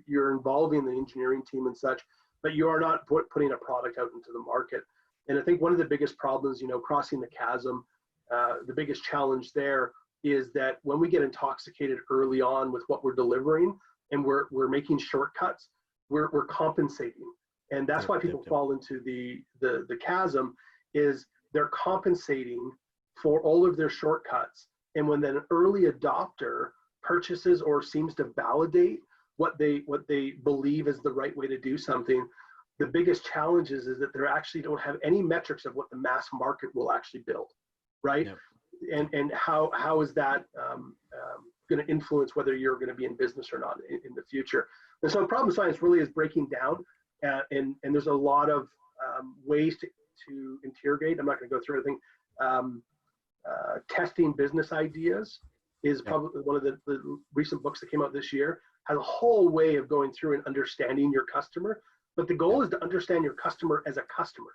You're involving the engineering team and such, but you are not putting a product out into the market. And I think one of the biggest problems, crossing the chasm, the biggest challenge there is that when we get intoxicated early on with what we're delivering and we're making shortcuts, we're compensating. And that's why people fall into the chasm is they're compensating for all of their shortcuts. And when an early adopter purchases or seems to validate what they believe is the right way to do something, the biggest challenge is that they actually don't have any metrics of what the mass market will actually build, right? Yep. And how is that going to influence whether you're going to be in business or not in the future? And so problem science really is breaking down, and there's a lot of ways to interrogate. I'm not going to go through everything. Testing business ideas is probably one of the recent books that came out this year, has a whole way of going through and understanding your customer. But the goal is to understand your customer as a customer,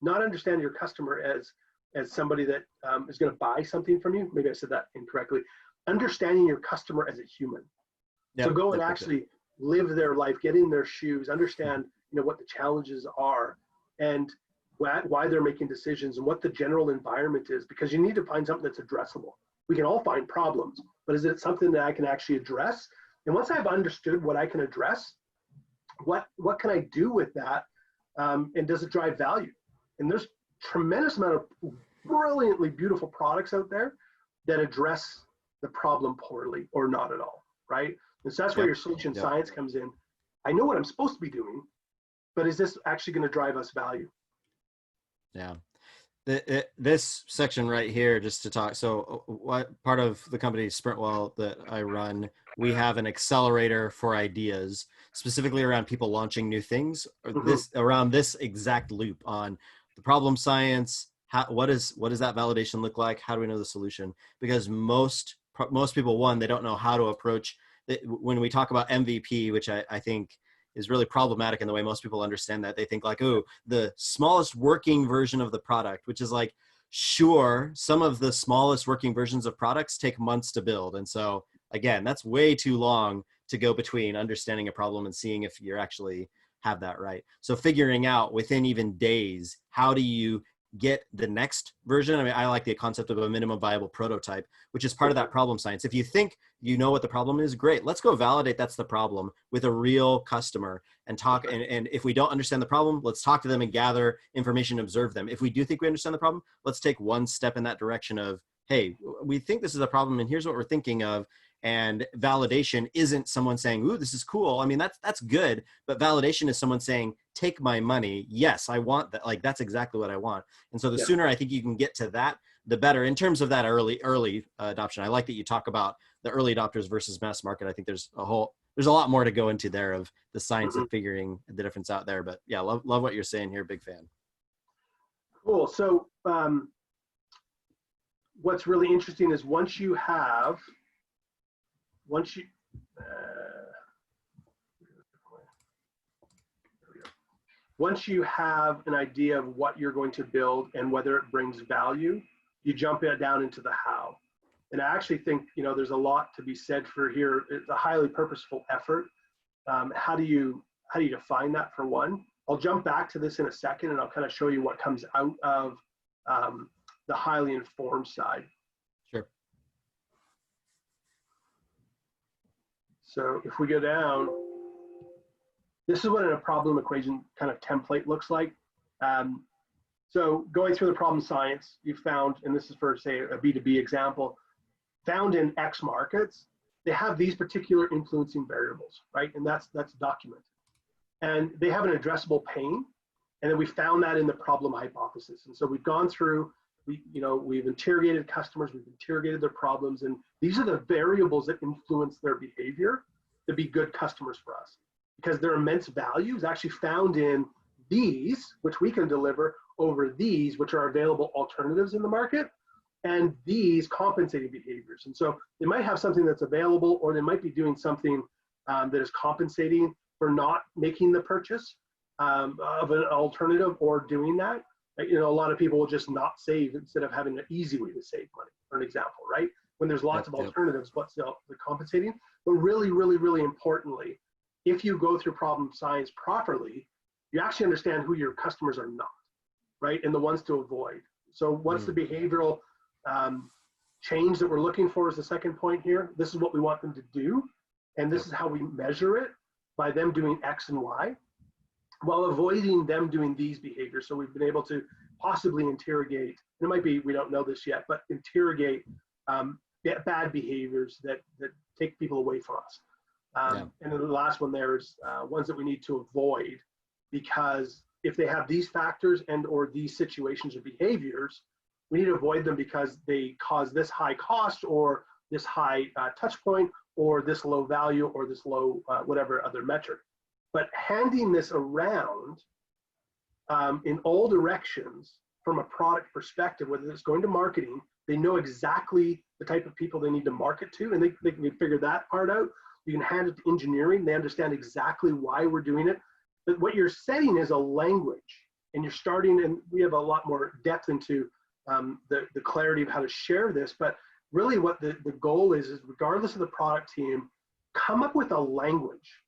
not understand your customer as somebody that is going to buy something from you. Maybe I said that incorrectly. Understanding your customer as a human. So go and actually live their life, get in their shoes, understand what the challenges are and why they're making decisions and what the general environment is, because you need to find something that's addressable. We can all find problems, but is it something that I can actually address? And once I've understood what I can address, what can I do with that, and does it drive value? And there's tremendous amount of brilliantly beautiful products out there that address the problem poorly or not at all, right? And so that's where your solution science comes in. I know what I'm supposed to be doing, but is this actually going to drive us value? Yeah. This section right here, just to talk. So, what part of the company Sprintwell that I run, we have an accelerator for ideas, specifically around people launching new things. Or Mhm. this around this exact loop on the problem science. What does that validation look like? How do we know the solution? Because most people, one, they don't know how to approach it. When we talk about MVP, which I think is really problematic in the way most people understand that. They think like, oh, the smallest working version of the product, which is like, sure, some of the smallest working versions of products take months to build. And so again, that's way too long to go between understanding a problem and seeing if you're actually have that right. So figuring out within even days, how do you get the next version? I mean, I like the concept of a minimum viable prototype, which is part of that problem science. If you think you know what the problem is, great. Let's go validate that's the problem with a real customer and talk. And if we don't understand the problem, let's talk to them and gather information, observe them. If we do think we understand the problem, let's take one step in that direction of, hey, we think this is a problem and here's what we're thinking of. And validation isn't someone saying, ooh, this is cool. I mean, that's good. But validation is someone saying, take my money. Yes, I want that. Like, that's exactly what I want. And so the Yeah. sooner I think you can get to that, the better in terms of that early adoption. I like that you talk about the early adopters versus mass market. I think there's a lot more to go into there of the science Mhm. of figuring the difference out there. But yeah, love what you're saying here. Big fan. Cool. So what's really interesting is once you once you have an idea of what you're going to build and whether it brings value, you jump it down into the how. And I actually think, there's a lot to be said for here. It's a highly purposeful effort. How do you define that, for one? I'll jump back to this in a second, and I'll kind of show you what comes out of the highly informed side. Sure. So if we go down, this is what a problem equation kind of template looks like. So going through the problem science, you found, and this is for, say, a B2B example, found in X markets, they have these particular influencing variables, right? And that's documented. And they have an addressable pain. And then we found that in the problem hypothesis. And so we've gone through, we've interrogated customers, we've interrogated their problems, and these are the variables that influence their behavior to be good customers for us. Because their immense value is actually found in these, which we can deliver, over these, which are available alternatives in the market, and these compensating behaviors. And so they might have something that's available, or they might be doing something that is compensating for not making the purchase of an alternative or doing that. A lot of people will just not save instead of having an easy way to save money, for an example, right? When there's lots of alternatives, what's the compensating? But really, really, really importantly, if you go through problem science properly, you actually understand who your customers are not, right? And the ones to avoid. So what's the behavioral change that we're looking for is the second point here. This is what we want them to do. And this is how we measure it, by them doing X and Y, while avoiding them doing these behaviors. So we've been able to possibly interrogate, and it might be, we don't know this yet, but interrogate bad behaviors that take people away from us. And then the last one there is ones that we need to avoid, because if they have these factors and or these situations or behaviors, we need to avoid them because they cause this high cost or this high touch point or this low value or this low whatever other metric. But handing this around in all directions from a product perspective, whether it's going to marketing, they know exactly the type of people they need to market to, and they can figure that part out. You can hand it to engineering. They understand exactly why we're doing it. But what you're setting is a language, and you're starting, and we have a lot more depth into the clarity of how to share this. But really what the goal is regardless of the product team, come up with a language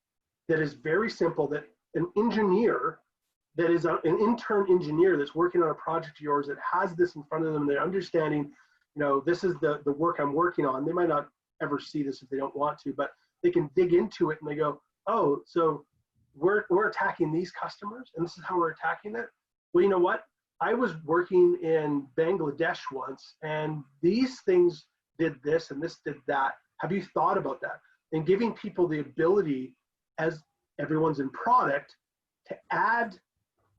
that is very simple, that an engineer that is an intern engineer that's working on a project of yours that has this in front of them, they're understanding, this is the work I'm working on. They might not ever see this if they don't want to, but they can dig into it and they go, oh, so we're attacking these customers and this is how we're attacking it. Well, you know what? I was working in Bangladesh once and these things did this and this did that. Have you thought about that? And giving people the ability, as everyone's in product, to add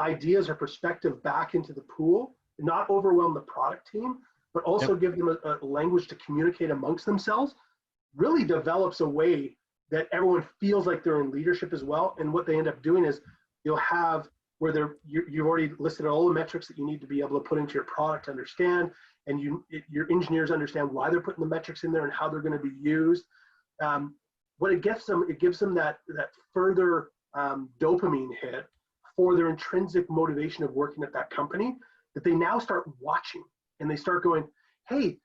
ideas or perspective back into the pool not overwhelm the product team, but also Yep. give them a language to communicate amongst themselves, really develops a way that everyone feels like they're in leadership as well. And what they end up doing is you'll have where you've already listed all the metrics that you need to be able to put into your product to understand, and your engineers understand why they're putting the metrics in there and how they're going to be used. What it gives them that further dopamine hit for their intrinsic motivation of working at that company, that they now start watching and they start going, hey,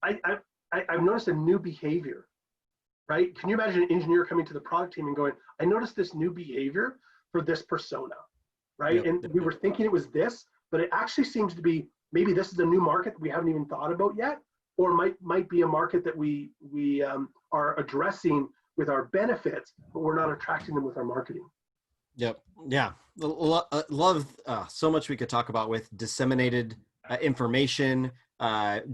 I've noticed a new behavior, right? Can you imagine an engineer coming to the product team and going, I noticed this new behavior for this persona, right? Yep. And we were thinking it was this, but it actually seems to be, maybe this is a new market that we haven't even thought about yet, or might be a market that we are addressing with our benefits, but we're not attracting them with our marketing. Yep. Yeah. Love so much we could talk about with disseminated information,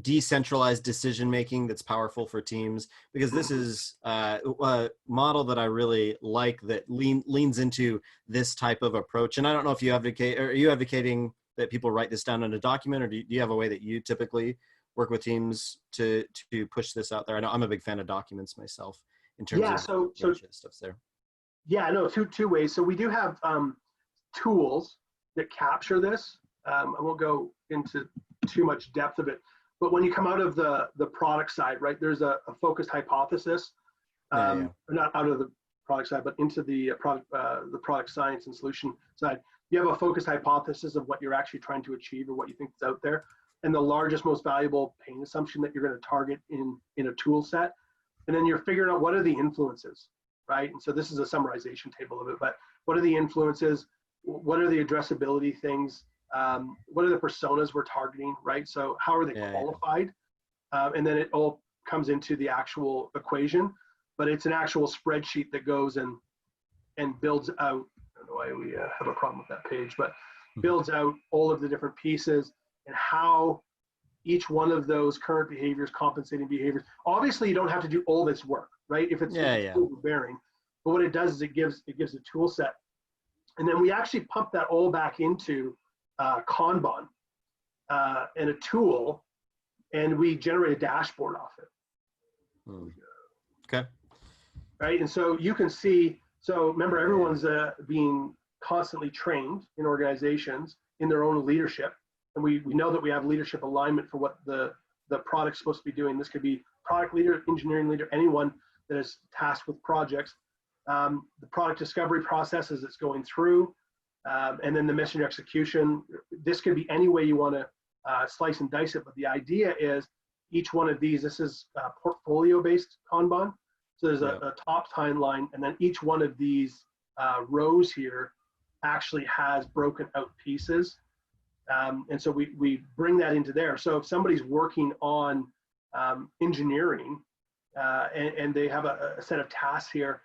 decentralized decision making that's powerful for teams, because this is a model that I really like that leans into this type of approach. And I don't know if you advocate, or are you advocating that people write this down in a document, or do you have a way that you typically work with teams to push this out there? I know I'm a big fan of documents myself in terms of so stuff's there. Yeah, no, two ways. So we do have tools that capture this. I won't go into too much depth of it, but when you come out of the product side, right, there's a focused hypothesis, or not out of the product side, but into the product science and solution side. You have a focused hypothesis of what you're actually trying to achieve or what you think is out there, and the largest, most valuable pain assumption that you're going to target in a tool set. And then you're figuring out what are the influences, right? And so this is a summarization table of it, but what are the influences? What are the addressability things? What are the personas we're targeting, right? So how are they qualified? And then it all comes into the actual equation, but it's an actual spreadsheet that goes and builds out, I don't know why we have a problem with that page, but builds out all of the different pieces and how each one of those current behaviors, compensating behaviors. Obviously, you don't have to do all this work, right? If it's overbearing, but what it does is it gives a tool set, and then we actually pump that all back into Kanban and a tool, and we generate a dashboard off it. Okay. Right, and so you can see. So remember, everyone's being constantly trained in organizations in their own leadership. And we know that we have leadership alignment for what the product's supposed to be doing. This could be product leader, engineering leader, anyone that is tasked with projects. The product discovery process as it's going through, and then the mission execution. This could be any way you want to slice and dice it, but the idea is each one of these, this is portfolio-based Kanban. So there's a top timeline, and then each one of these rows here actually has broken out pieces. And so we bring that into there. So if somebody's working on engineering and they have a set of tasks here,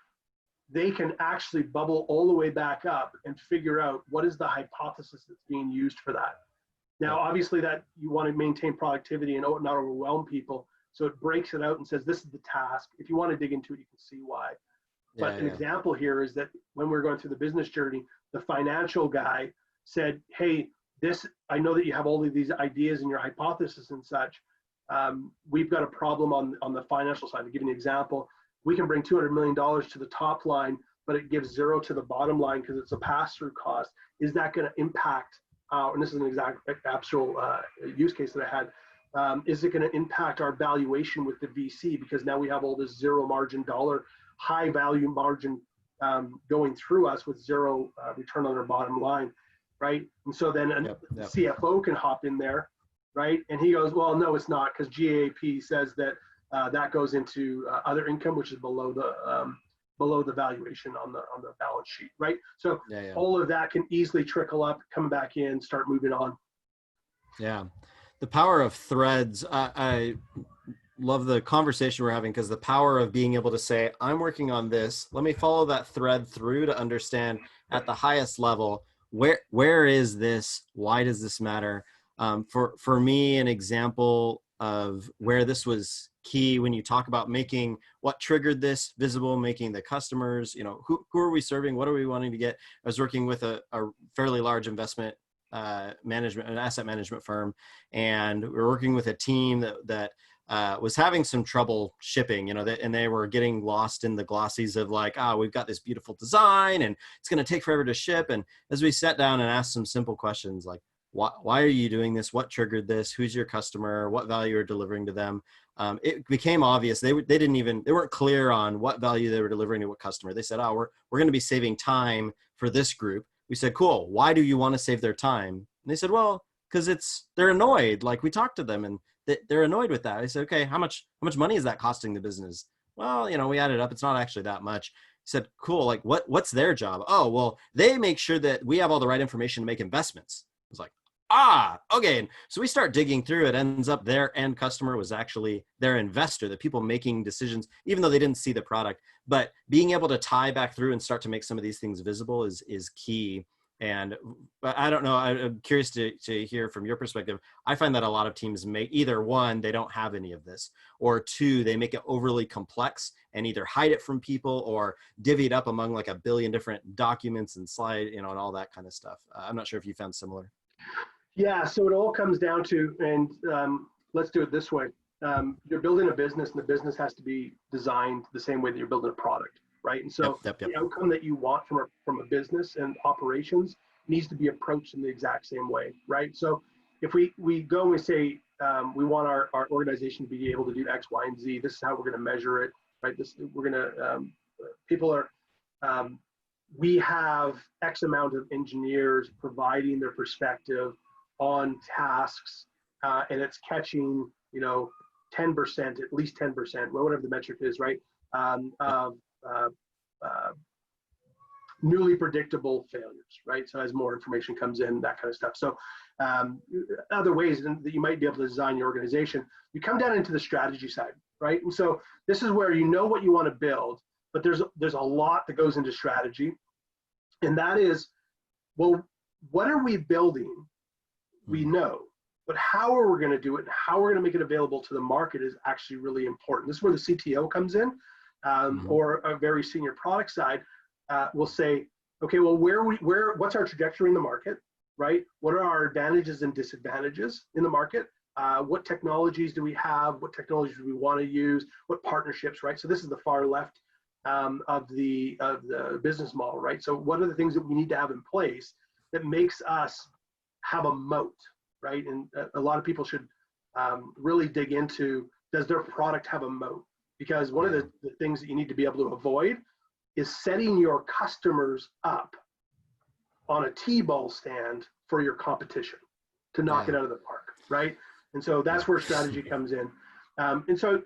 they can actually bubble all the way back up and figure out what is the hypothesis that's being used for that. Now, obviously that you want to maintain productivity and not overwhelm people. So it breaks it out and says, this is the task. If you want to dig into it, you can see why. But an example here is that when we're going through the business journey, the financial guy said, hey, I know that you have all of these ideas and your hypothesis and such. We've got a problem on the financial side. To give you an example, we can bring $200 million to the top line, but it gives zero to the bottom line because it's a pass-through cost. Is that going to impact, and this is an exact actual use case that I had, is it going to impact our valuation with the VC? Because now we have all this zero margin dollar, high value margin going through us with zero return on our bottom line. Right. And so then a CFO can hop in there. Right. And he goes, well, no, it's not, because GAAP says that that goes into other income, which is below the valuation on the balance sheet. Right. So all of that can easily trickle up, come back in, start moving on. Yeah. The power of threads. I love the conversation we're having, because the power of being able to say, I'm working on this. Let me follow that thread through to understand at the highest level, where is this? Why does this matter? For me, an example of where this was key when you talk about making what triggered this visible, making the customers, who are we serving? What are we wanting to get? I was working with a fairly large investment an asset management firm, and we were working with a team that was having some trouble shipping, and they were getting lost in the glossies of like, we've got this beautiful design and it's going to take forever to ship. And as we sat down and asked some simple questions like, why are you doing this? What triggered this? Who's your customer? What value are you delivering to them? It became obvious they weren't clear on what value they were delivering to what customer. They said, we're going to be saving time for this group. We said, cool. Why do you want to save their time? And they said, well, because they're annoyed. Like, we talked to them and they're annoyed with that. I said, okay, how much money is that costing the business? Well, we added up. It's not actually that much. He said, cool. Like, what's their job? Oh, well, they make sure that we have all the right information to make investments. I was like, okay. And so we start digging through. It ends up their end customer was actually their investor, the people making decisions, even though they didn't see the product. But being able to tie back through and start to make some of these things visible is key. And I don't know, I'm curious to hear from your perspective. I find that a lot of teams make either one, they don't have any of this, or two, they make it overly complex and either hide it from people or divvy it up among like a billion different documents and slide, and all that kind of stuff. I'm not sure if you found similar. Yeah, so it all comes down to, and let's do it this way. You're building a business, and the business has to be designed the same way that you're building a product, right? And so Yep. the outcome that you want from a business and operations needs to be approached in the exact same way, right? So if we go and we say we want our organization to be able to do X, Y, and Z, this is how we're going to measure it, right? We have X amount of engineers providing their perspective on tasks, and it's catching, 10%, at least 10%, whatever the metric is, right? Of newly predictable failures, right? So as more information comes in, that kind of stuff. So other ways that you might be able to design your organization, you come down into the strategy side, right? And so this is where what you want to build, but there's a lot that goes into strategy. And that is, well, what are we building? We know, but how are we going to do it and how we're going to make it available to the market is actually really important. This is where the CTO comes in, or a very senior product side will say, okay, well, what's our trajectory in the market, right? What are our advantages and disadvantages in the market? What technologies do we have? What technologies do we want to use? What partnerships, right? So this is the far left of the business model, right? So what are the things that we need to have in place that makes us have a moat, right? And a lot of people should really dig into, does their product have a moat? Because one of the things that you need to be able to avoid is setting your customers up on a T-ball stand for your competition to knock it out of the park, right? And so that's where strategy comes in. And so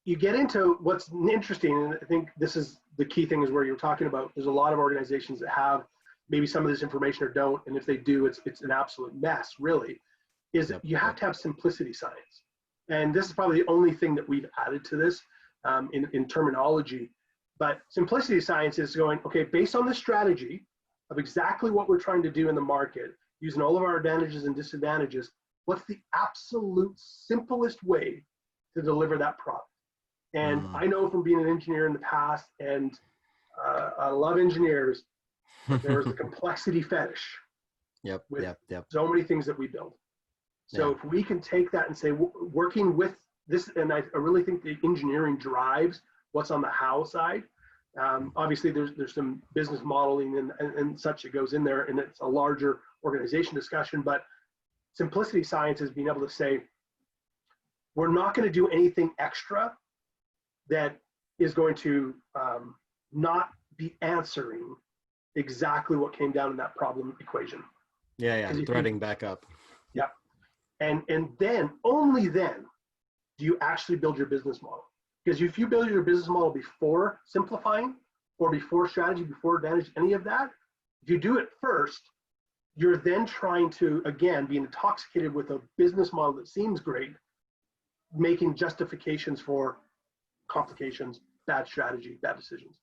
you get into what's interesting, and I think this is the key thing, is where you're talking about, there's a lot of organizations that have maybe some of this information or don't, and if they do, it's an absolute mess, really, is you have to have simplicity science. And this is probably the only thing that we've added to this in terminology. But simplicity science is going, okay, based on the strategy of exactly what we're trying to do in the market, using all of our advantages and disadvantages, what's the absolute simplest way to deliver that product? And I know from being an engineer in the past, and I love engineers, but there's the complexity fetish. With so many things that we build. So if we can take that and say, working with this, and I really think the engineering drives what's on the how side. Obviously, there's some business modeling and such that goes in there, and it's a larger organization discussion. But simplicity science is being able to say, we're not going to do anything extra that is going to not be answering exactly what came down in that problem equation. Threading back up. And then, only then, do you actually build your business model. Because if you build your business model before simplifying, or before strategy, before advantage, any of that, if you do it first, you're then trying to, again, be intoxicated with a business model that seems great, making justifications for complications, bad strategy, bad decisions.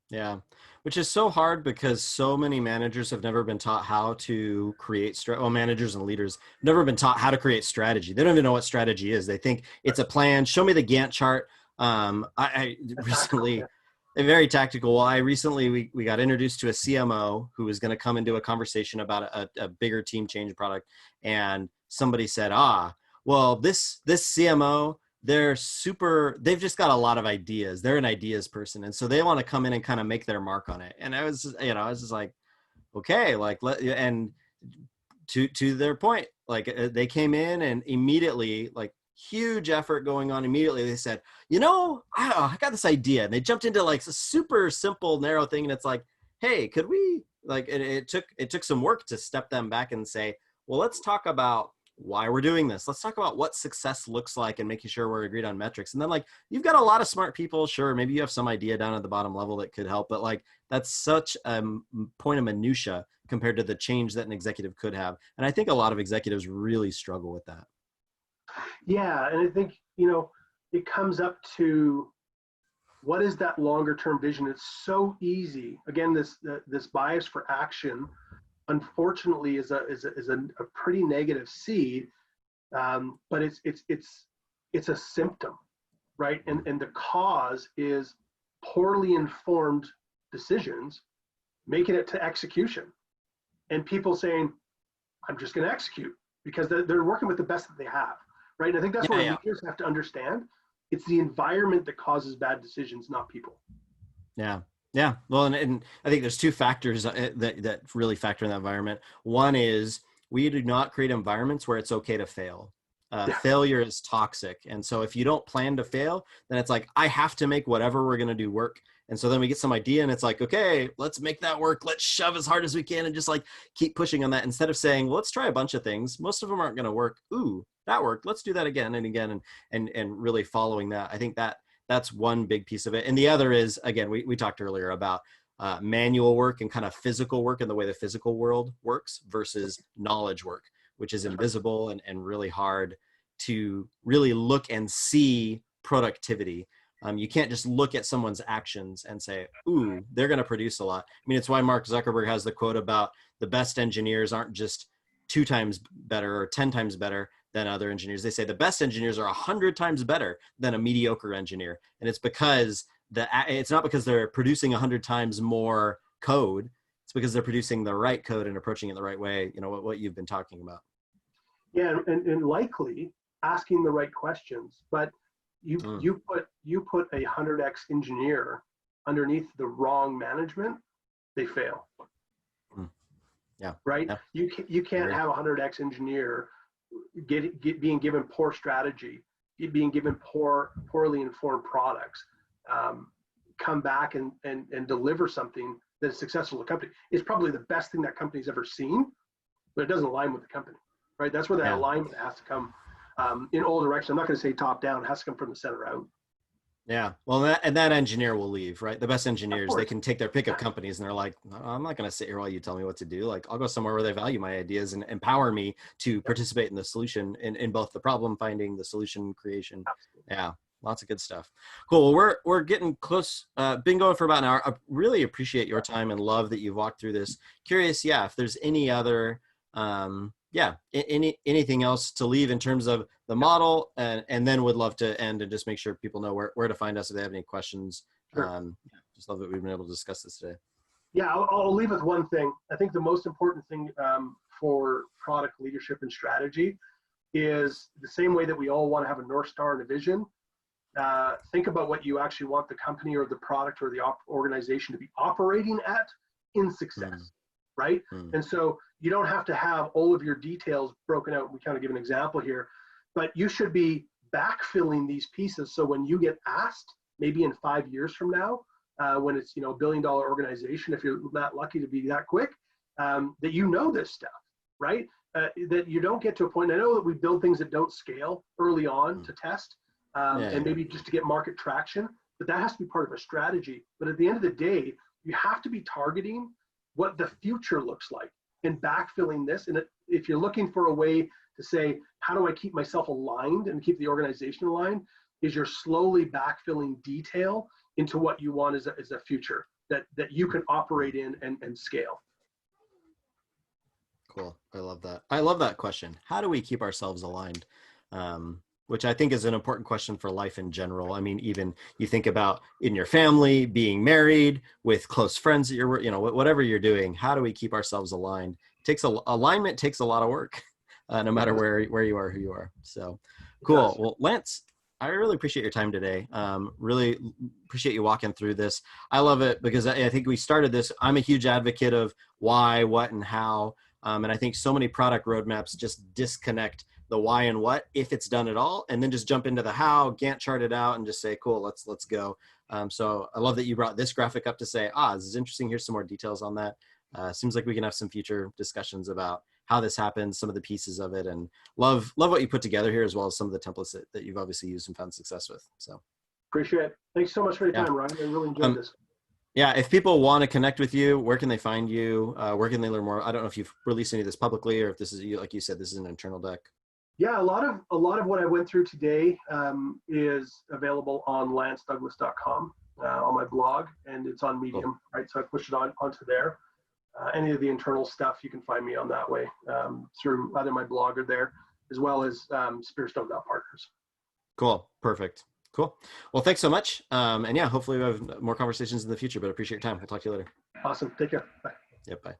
Yeah, which is so hard because so many managers have never been taught how to create managers and leaders have never been taught how to create strategy. They don't even know what strategy is. They think it's a plan. Show me the Gantt chart. I recently, Very tactical. Well, I recently, we got introduced to a CMO who was going to come into a conversation about a bigger team change product. And somebody said, well, this CMO, they've just got a lot of ideas. They're an ideas person. And so they want to come in and kind of make their mark on it. And I was, I was just like, okay, like, and to their point, like they came in and immediately, like, huge effort going on immediately. They said, I got this idea. And they jumped into like a super simple, narrow thing. And it's like, hey, could we, like, it took some work to step them back and say, well, let's talk about why we're doing this. Let's talk about what success looks like and making sure we're agreed on metrics. And then, like, you've got a lot of smart people. Sure, maybe you have some idea down at the bottom level that could help, but like, that's such a point of minutia compared to the change that an executive could have. And I think a lot of executives really struggle with that. Yeah, and I think, it comes up to what is that longer term vision. It's so easy. Again, this bias for action, unfortunately, is a pretty negative seed, but it's a symptom, right? And the cause is poorly informed decisions making it to execution, and people saying, I'm just going to execute because they're working with the best that they have, right? And I think that's where leaders have to understand it's the environment that causes bad decisions, not people. Yeah. Yeah. Well, and I think there's two factors that really factor in that environment. One is we do not create environments where it's okay to fail. Failure is toxic. And so if you don't plan to fail, then it's like, I have to make whatever we're going to do work. And so then we get some idea and it's like, okay, let's make that work. Let's shove as hard as we can and just like keep pushing on that instead of saying, well, let's try a bunch of things. Most of them aren't going to work. Ooh, that worked. Let's do that again and again. And really following that. I think that's one big piece of it. And the other is, again, we talked earlier about manual work and kind of physical work and the way the physical world works versus knowledge work, which is invisible and really hard to really look and see productivity. You can't just look at someone's actions and say, ooh, they're going to produce a lot. I mean, it's why Mark Zuckerberg has the quote about the best engineers aren't just 2 times better or 10 times better than other engineers. They say the best engineers are 100 times better than a mediocre engineer. And it's because it's not because they're producing 100 times more code. It's because they're producing the right code and approaching it the right way. What you've been talking about. Yeah, and likely asking the right questions, but you put a 100x engineer underneath the wrong management, they fail. Yeah. Right. Yeah. You can't have a 100x engineer being given poor strategy, being given poorly informed products, come back and deliver something that is successful to the company. It's probably the best thing that company's ever seen, but it doesn't align with the company, right? That's where that alignment has to come in all directions. I'm not going to say top down. It has to come from the center out. Yeah. Well, that engineer will leave, right? The best engineers, they can take their pick of companies and they're like, I'm not going to sit here while you tell me what to do. Like, I'll go somewhere where they value my ideas and empower me to participate in the solution in both the problem finding, the solution creation. Absolutely. Yeah. Lots of good stuff. Cool. Well, we're getting close. Been going for about an hour. I really appreciate your time and love that you've walked through this. Curious. Yeah. If there's any other, anything else to leave in terms of the model, and then would love to end and just make sure people know where to find us if they have any questions. Sure. Just love that we've been able to discuss this today. Yeah, I'll leave with one thing. I think the most important thing for product leadership and strategy is the same way that we all want to have a North Star and a vision. Think about what you actually want the company or the product or the organization to be operating at in success. Right? And so you don't have to have all of your details broken out. We kind of give an example here, but you should be backfilling these pieces. So when you get asked, maybe in 5 years from now, when it's, $1 billion organization, if you're not lucky to be that quick, that this stuff, right? That you don't get to a point. I know that we build things that don't scale early on to test and maybe just to get market traction, but that has to be part of a strategy. But at the end of the day, you have to be targeting what the future looks like and backfilling this. And if you're looking for a way to say, how do I keep myself aligned and keep the organization aligned, is you're slowly backfilling detail into what you want as a future that you can operate in and scale. Cool. I love that. I love that question. How do we keep ourselves aligned? which I think is an important question for life in general. I mean, even you think about in your family, being married, with close friends that you're, whatever you're doing, how do we keep ourselves aligned? Alignment takes a lot of work, no matter where you are, who you are. So cool. Well, Lance, I really appreciate your time today. Really appreciate you walking through this. I love it because I think we started this. I'm a huge advocate of why, what, and how. And I think so many product roadmaps just disconnect the why and what, if it's done at all, and then just jump into the how, Gantt chart it out, and just say, cool, let's go. So I love that you brought this graphic up to say, this is interesting. Here's some more details on that. Seems like we can have some future discussions about how this happens, some of the pieces of it, and love what you put together here, as well as some of the templates that you've obviously used and found success with. So appreciate it. Thanks so much for your time, Ryan. I really enjoyed this. Yeah, if people want to connect with you, where can they find you? Where can they learn more? I don't know if you've released any of this publicly, or if this is, like you said, this is an internal deck. Yeah, a lot of what I went through today is available on lancedouglas.com on my blog, and it's on Medium, cool. Right? So I pushed it onto there. Any of the internal stuff, you can find me on that way through either my blog or there, as well as Spearstone.partners. Cool, perfect, cool. Well, thanks so much, and yeah, hopefully we have more conversations in the future. But I appreciate your time. We'll talk to you later. Awesome. Take care. Bye. Yep. Bye.